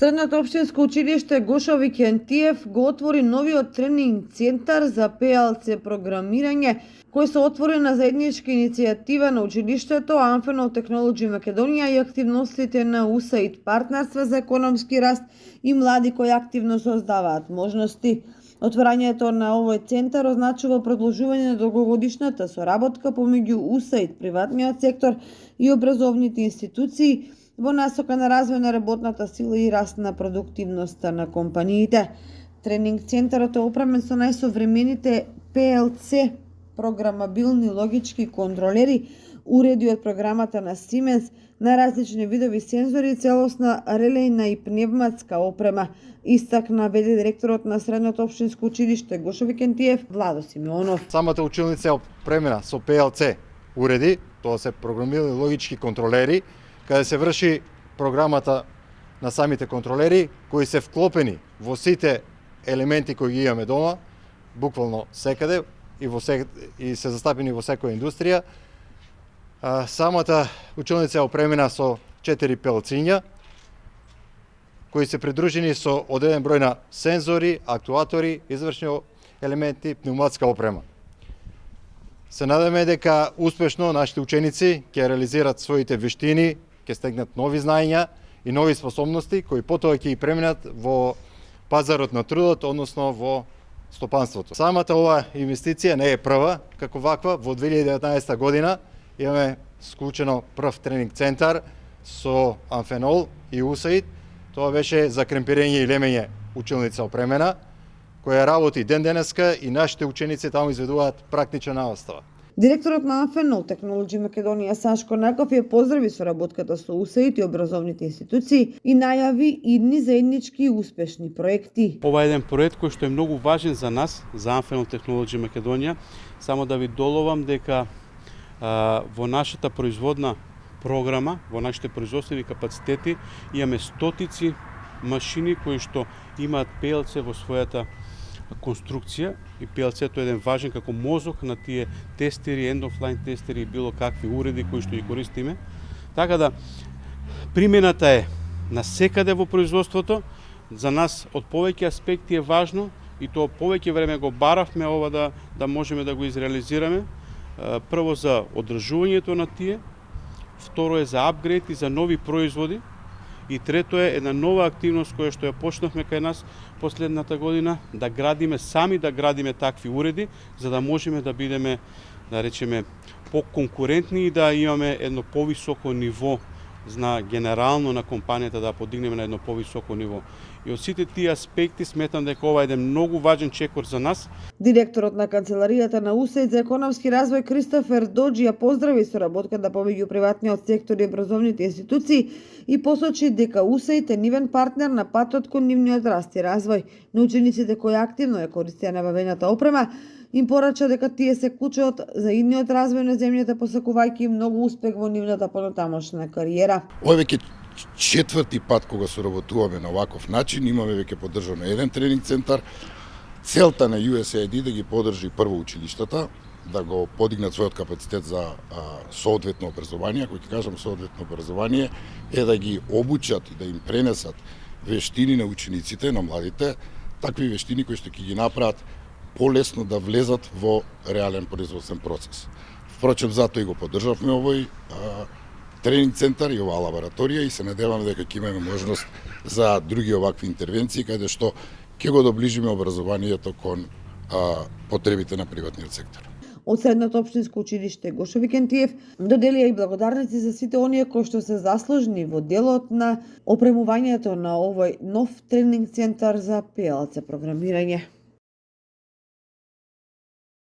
Средното општинско училиште Гошови Кентиев го отвори новиот тренинг центар за PLC програмирање, кој се отвори на заедничка иницијатива на училиштето Amphenol Technology Македонија и активностите на USAID партнерство за економски раст и млади кои активно создаваат можности. Отворањето на овој центар означува продолжување на долгогодишната соработка помеѓу USAID, приватниот сектор и образовните институции во насока на развој на работната сила и раст на продуктивноста на компаниите. Тренинг центарот е опремен со најсовремените PLC програмабилни логички контролери, уреди од програмата на Siemens, на различни видови сензори, целосна релејна и пневматска опрема, истакна веде директорот на Средното општинско училиште Гошови Кентиев Владо Симеонов. Самата училница е опремена со PLC уреди, тоа се програмирани логички контролери, каде се врши програмата на самите контролери, кои се вклопени во сите елементи кои ги имаме дома, буквално секаде и се застапени во секоја индустрија. Самата училница е опремена со 4 пелциња, кои се придружени со одреден број на сензори, актуатори, извршни елементи, пневматска опрема. Се надеваме дека успешно нашите ученици ќе реализираат своите вештини, ќе стегнат нови знаења и нови способности, кои потоа ќе ги преминат во пазарот на трудот, односно во стопанството. Самата ова инвестиција не е прва, како ваква. Во 2019 година имаме склучено прв тренинг центар со Amphenol и USAID. Тоа беше за кремпирање и лемење училница опремена, која работи ден денеска и нашите ученици таму изведуваат практична настава. Директорот на Amphenol Technology Македонија Сашко Наков ја поздрави соработката со USAID и образовните институции и најави идни заеднички и успешни проекти. Ова е еден проект кој што е многу важен за нас, за Amphenol Technology Македонија. Само да ви доловам дека во нашата производна програма, во нашите производствени капацитети имаме стотици машини кои што имаат PLC во својата конструкција и PLC-то е еден важен како мозок на тие тестери, end-of-line тестери и било какви уреди кои што ги користиме. Така да примената е насекаде во производството. За нас од повеќе аспекти е важно и тоа повеќе време го баравме ова да можеме да го изреализираме. Прво за одржувањето на тие, второ е за апгрейд и за нови производи, и трето е една нова активност која што ја почнавме кај нас последната година, да градиме такви уреди, за да можеме да бидеме, да речеме, поконкурентни и да имаме едно повисоко ниво генерално на компанијата, да подигнеме на едно повисоко ниво. И од сите тие аспекти сметам дека ова е еден многу важен чекор за нас. Директорот на канцеларијата на USAID за економски развој Кристофер Доџи ја поздрави соработката помеѓу приватниот сектор и образовните институции и посочи дека USAID е нивен партнер на патот кон нивниот раст и развој. На учениците кои активно ја користеа набавената опрема, им порача дека тие се клучот за идниот развој на земјата, посакувајќи многу успех во нивната понатамошна кариера. Ова веќе четврти пат кога соработуваме на ваков начин, имаме веќе поддржано еден тренинг центар. Целта на USAID да ги поддржи прво училиштата, да го подигнат својот капацитет за соодветно образование. Ако ќе кажам соодветно образование, е да ги обучат и да им пренесат вештини на учениците, на младите, такви вештини кои што ќе ги направат полесно да влезат во реален производствен процес. Впрочем, затоа и го поддржавме овој тренинг центар и оваа лабораторија и се надеваме дека ќе имаме можност за други овакви интервенции каде што ќе го доближиме образованието кон потребите на приватниот сектор. Од Средното општинско училиште Гошови Кентиев доделија и благодарници за сите оние кои што се заслужни во делот на опремувањето на овој нов тренинг центар за PLC програмирање.